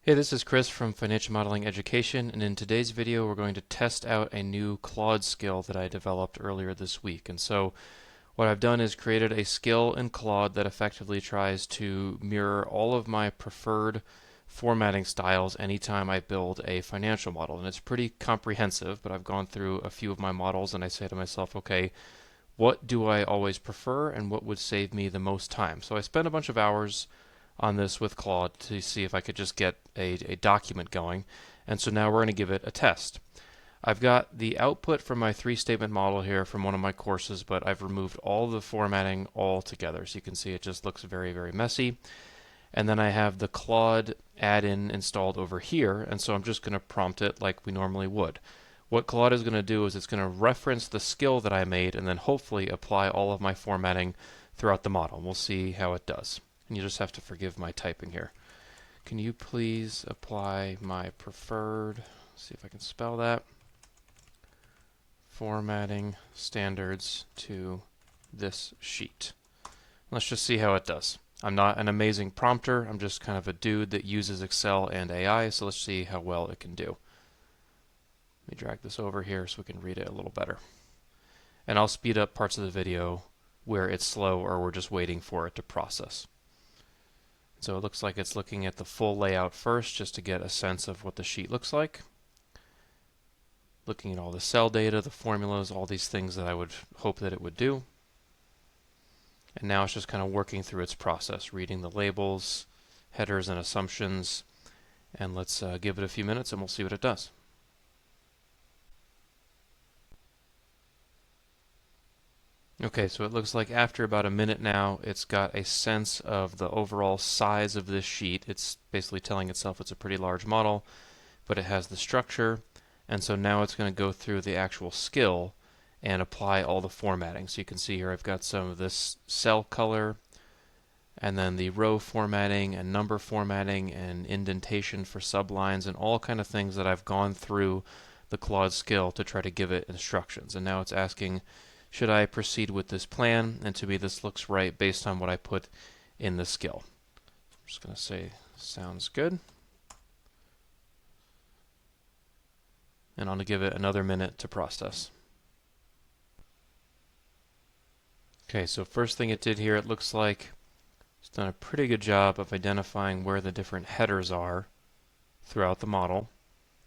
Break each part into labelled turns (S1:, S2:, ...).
S1: Hey, this is Chris from Financial Modeling Education, and in today's video we're going to test out a new Claude skill that I developed earlier this week. And so what I've done is created a skill in Claude that effectively tries to mirror all of my preferred formatting styles anytime I build a financial model. And it's pretty comprehensive, but I've gone through a few of my models and I say to myself, okay, what do I always prefer and what would save me the most time? So I spent a bunch of hours on this with Claude to see if I could just get a document going. And so now we're going to give it a test. I've got the output from my three-statement model here from one of my courses, but I've removed all the formatting altogether. So you can see it just looks very, very messy. And then I have the Claude add-in installed over here, and so I'm just going to prompt it like we normally would. What Claude is going to do is it's going to reference the skill that I made and then hopefully apply all of my formatting throughout the model. We'll see how it does. And you just have to forgive my typing here. Can you please apply my preferred, see if I can spell that, formatting standards to this sheet. Let's just see how it does. I'm not an amazing prompter. I'm just kind of a dude that uses Excel and AI, so let's see how well it can do. Let me drag this over here so we can read it a little better. And I'll speed up parts of the video where it's slow or we're just waiting for it to process. So it looks like it's looking at the full layout first just to get a sense of what the sheet looks like. Looking at all the cell data, the formulas, all these things that I would hope that it would do. And now it's just kind of working through its process, reading the labels, headers, and assumptions. And let's give it a few minutes and we'll see what it does. Okay, so it looks like after about a minute now, it's got a sense of the overall size of this sheet. It's basically telling itself it's a pretty large model, but it has the structure, and so now it's going to go through the actual skill and apply all the formatting. So you can see here I've got some of this cell color, and then the row formatting and number formatting and indentation for sublines and all kind of things that I've gone through the Claude skill to try to give it instructions. And now it's asking, should I proceed with this plan? And to me this looks right based on what I put in the skill. I'm just going to say sounds good. And I'll give it another minute to process. Okay, so first thing it did here, it looks like it's done a pretty good job of identifying where the different headers are throughout the model,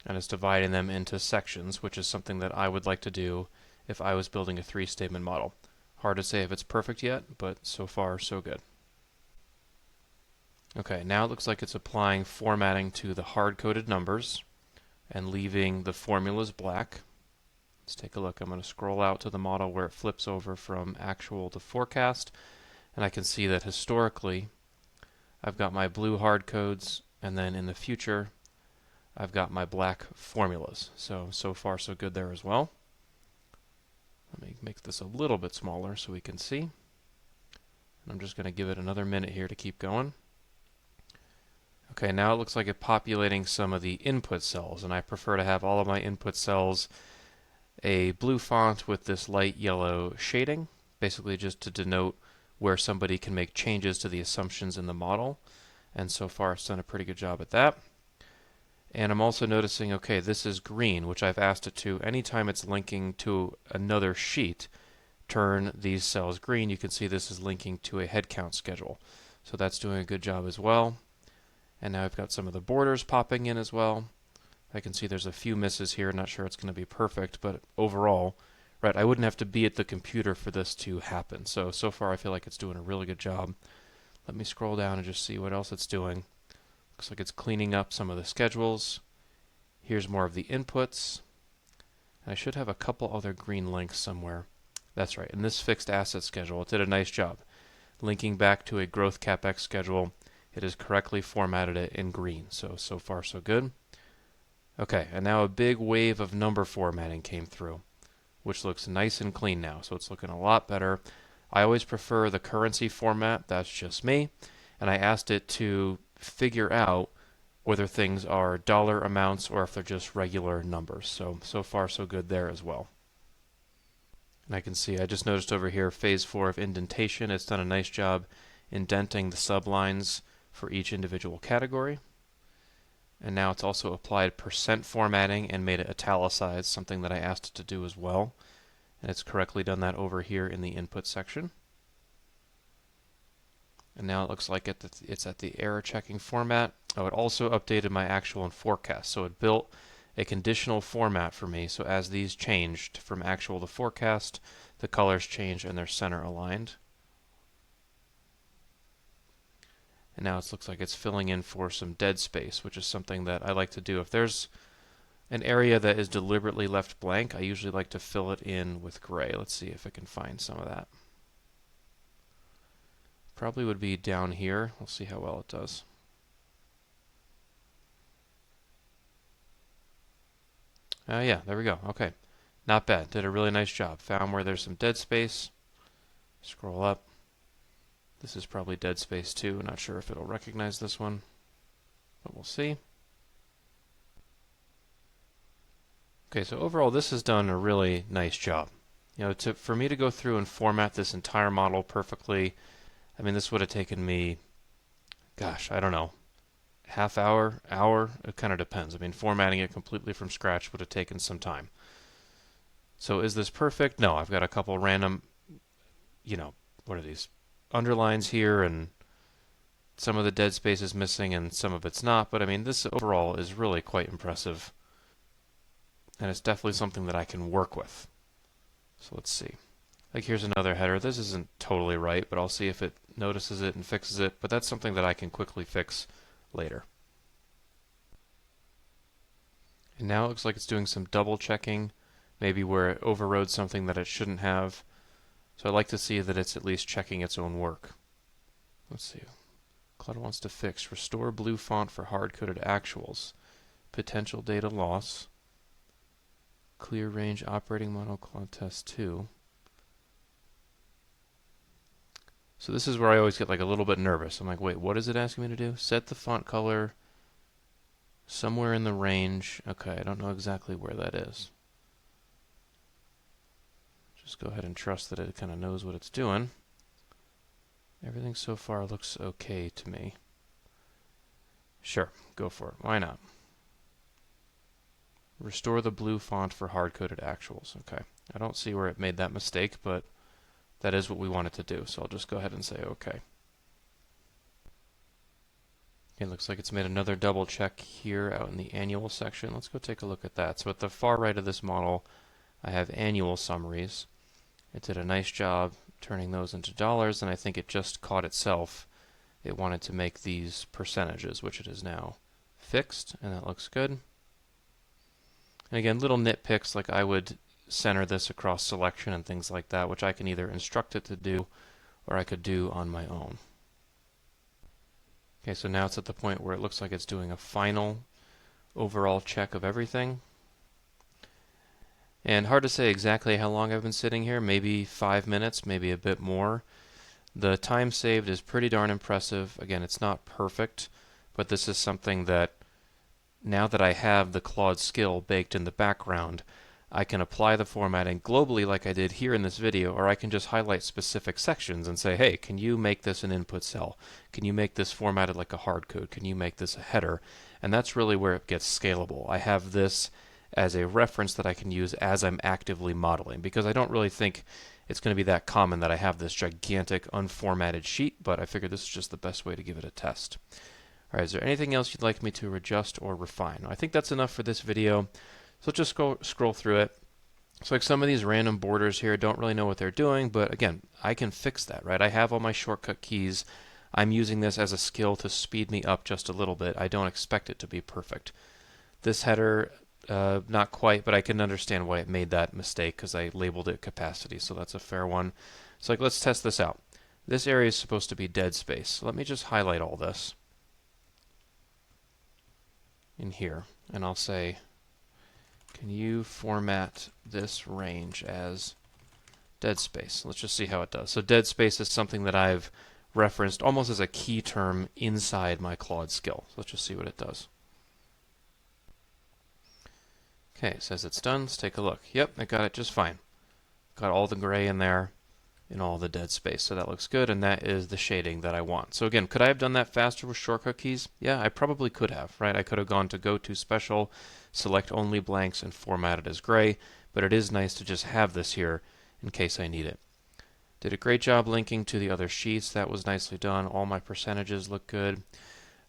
S1: and it's dividing them into sections, which is something that I would like to do if I was building a three-statement model. Hard to say if it's perfect yet, but so far so good. Okay, now it looks like it's applying formatting to the hard-coded numbers and leaving the formulas black. Let's take a look. I'm going to scroll out to the model where it flips over from actual to forecast, and I can see that historically I've got my blue hard codes, and then in the future I've got my black formulas. So far so good there as well. Let me make this a little bit smaller so we can see. And I'm just going to give it another minute here to keep going. Okay, now it looks like it's populating some of the input cells, and I prefer to have all of my input cells a blue font with this light yellow shading, basically just to denote where somebody can make changes to the assumptions in the model. And so far it's done a pretty good job at that. And I'm also noticing, okay, this is green, which I've asked it to, anytime it's linking to another sheet, turn these cells green. You can see this is linking to a headcount schedule. So that's doing a good job as well. And now I've got some of the borders popping in as well. I can see there's a few misses here. Not sure it's going to be perfect, but overall, right, I wouldn't have to be at the computer for this to happen. So far I feel like it's doing a really good job. Let me scroll down and just see what else it's doing. Looks like it's cleaning up some of the schedules. Here's more of the inputs. And I should have a couple other green links somewhere. That's right, in this fixed asset schedule, it did a nice job. Linking back to a growth CapEx schedule, it has correctly formatted it in green. So far so good. Okay, and now a big wave of number formatting came through, which looks nice and clean now. So it's looking a lot better. I always prefer the currency format. That's just me. And I asked it to figure out whether things are dollar amounts or if they're just regular numbers. So far so good there as well. And I can see, I just noticed over here, phase 4 of indentation. It's done a nice job indenting the sublines for each individual category. And now it's also applied percent formatting and made it italicized, something that I asked it to do as well. And it's correctly done that over here in the input section. And now it looks like it's at the error checking format. Oh, it also updated my actual and forecast. So it built a conditional format for me. So as these changed from actual to forecast, the colors change and they're center aligned. And now it looks like it's filling in for some dead space, which is something that I like to do. If there's an area that is deliberately left blank, I usually like to fill it in with gray. Let's see if I can find some of that. Probably would be down here. We'll see how well it does. Yeah, there we go. Okay. Not bad. Did a really nice job. Found where there's some dead space. Scroll up. This is probably dead space too. Not sure if it'll recognize this one, but we'll see. Okay, so overall this has done a really nice job. You know, for me to go through and format this entire model perfectly, I mean, this would have taken me, gosh, I don't know, half hour, hour, it kind of depends. I mean, formatting it completely from scratch would have taken some time. So is this perfect? No, I've got a couple random, you know, what are these? Underlines here, and some of the dead space is missing and some of it's not, but I mean, this overall is really quite impressive. And it's definitely something that I can work with. So let's see. Like here's another header. This isn't totally right, but I'll see if it notices it and fixes it, but that's something that I can quickly fix later. And now it looks like it's doing some double checking, maybe where it overrode something that it shouldn't have. So I like to see that it's at least checking its own work. Let's see. Claude wants to fix restore blue font for hard-coded actuals, potential data loss, clear range operating model Claude test 2. So this is where I always get like a little bit nervous. I'm like, wait, what is it asking me to do? Set the font color somewhere in the range. Okay, I don't know exactly where that is. Just go ahead and trust that it kind of knows what it's doing. Everything so far looks okay to me. Sure, go for it. Why not? Restore the blue font for hard-coded actuals. Okay, I don't see where it made that mistake, but that is what we want it to do, so I'll just go ahead and say OK. It looks like it's made another double check here out in the annual section. Let's go take a look at that. So at the far right of this model, I have annual summaries. It did a nice job turning those into dollars, and I think it just caught itself. It wanted to make these percentages, which it is now fixed, and that looks good. And again, little nitpicks, like I would center this across selection and things like that, which I can either instruct it to do or I could do on my own. Okay, so now it's at the point where it looks like it's doing a final overall check of everything. And hard to say exactly how long I've been sitting here, maybe 5 minutes, maybe a bit more. The time saved is pretty darn impressive. Again, it's not perfect, but this is something that now that I have the Claude Skill baked in the background, I can apply the formatting globally like I did here in this video, or I can just highlight specific sections and say, hey, can you make this an input cell? Can you make this formatted like a hard code? Can you make this a header? And that's really where it gets scalable. I have this as a reference that I can use as I'm actively modeling, because I don't really think it's going to be that common that I have this gigantic unformatted sheet, but I figured this is just the best way to give it a test. All right, is there anything else you'd like me to adjust or refine? I think that's enough for this video. So let's just scroll through it. So like some of these random borders here, don't really know what they're doing, but again, I can fix that, right? I have all my shortcut keys. I'm using this as a skill to speed me up just a little bit. I don't expect it to be perfect. This header, not quite, but I can understand why it made that mistake because I labeled it capacity, so that's a fair one. So like, let's test this out. This area is supposed to be dead space. So let me just highlight all this in here, and I'll say, can you format this range as dead space? Let's just see how it does. So dead space is something that I've referenced almost as a key term inside my Claude skill. So let's just see what it does. Okay, it says it's done. Let's take a look. Yep, I got it just fine. Got all the gray in there. in all the dead space. So that looks good, and that is the shading that I want. So again, could I have done that faster with shortcut keys? Yeah, I probably could have, right? I could have gone to Go to Special, select Only Blanks, and format it as gray, but it is nice to just have this here in case I need it. Did a great job linking to the other sheets. That was nicely done. All my percentages look good.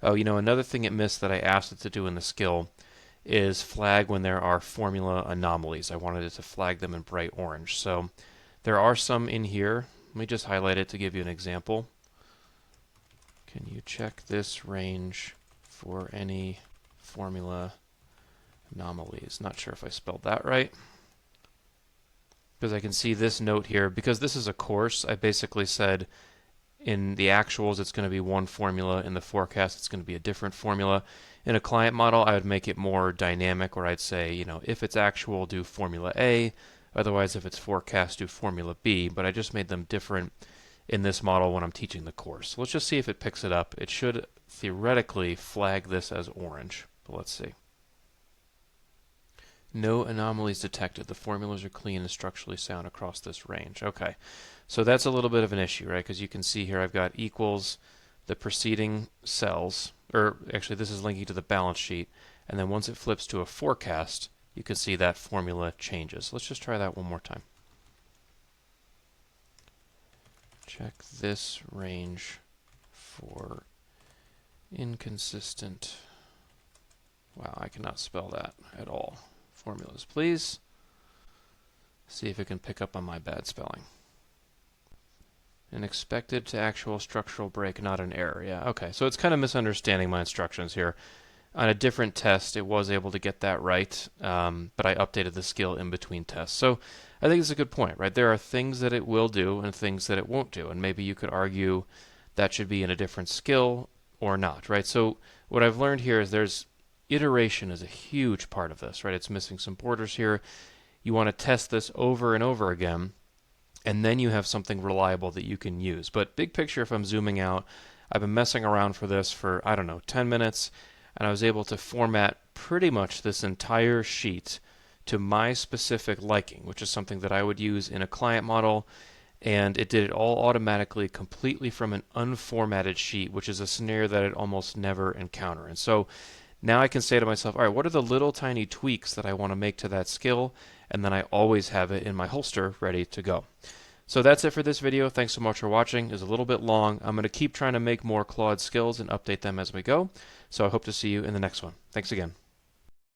S1: Oh, another thing it missed that I asked it to do in the skill is flag when there are formula anomalies. I wanted it to flag them in bright orange. So there are some in here. Let me just highlight it to give you an example. Can you check this range for any formula anomalies? Not sure if I spelled that right. Because I can see this note here. Because this is a course, I basically said in the actuals it's going to be one formula. In the forecast it's going to be a different formula. In a client model I would make it more dynamic, where I'd say, if it's actual, do formula A. Otherwise, if it's forecast, do formula B. But I just made them different in this model when I'm teaching the course. So let's just see if it picks it up. It should theoretically flag this as orange. But let's see. No anomalies detected. The formulas are clean and structurally sound across this range. Okay, so that's a little bit of an issue, right? Because you can see here I've got equals the preceding cells, or actually this is linking to the balance sheet, and then once it flips to a forecast, you can see that formula changes. Let's just try that one more time. Check this range for inconsistent. Wow, I cannot spell that at all. Formulas, please. See if it can pick up on my bad spelling. An expected to actual structural break, not an error. Yeah, okay. So it's kind of misunderstanding my instructions here. On a different test, it was able to get that right, but I updated the skill in between tests. So I think it's a good point, right? There are things that it will do and things that it won't do, and maybe you could argue that should be in a different skill or not, right? So what I've learned here is iteration is a huge part of this, right? It's missing some borders here. You want to test this over and over again, and then you have something reliable that you can use. But big picture, if I'm zooming out, I've been messing around for this for, 10 minutes, and I was able to format pretty much this entire sheet to my specific liking, which is something that I would use in a client model, and it did it all automatically, completely from an unformatted sheet, which is a scenario that I'd almost never encounter. And so now I can say to myself, all right, what are the little tiny tweaks that I want to make to that skill? And then I always have it in my holster ready to go. So that's it for this video. Thanks so much for watching. It's a little bit long. I'm going to keep trying to make more Claude skills and update them as we go. So I hope to see you in the next one. Thanks again.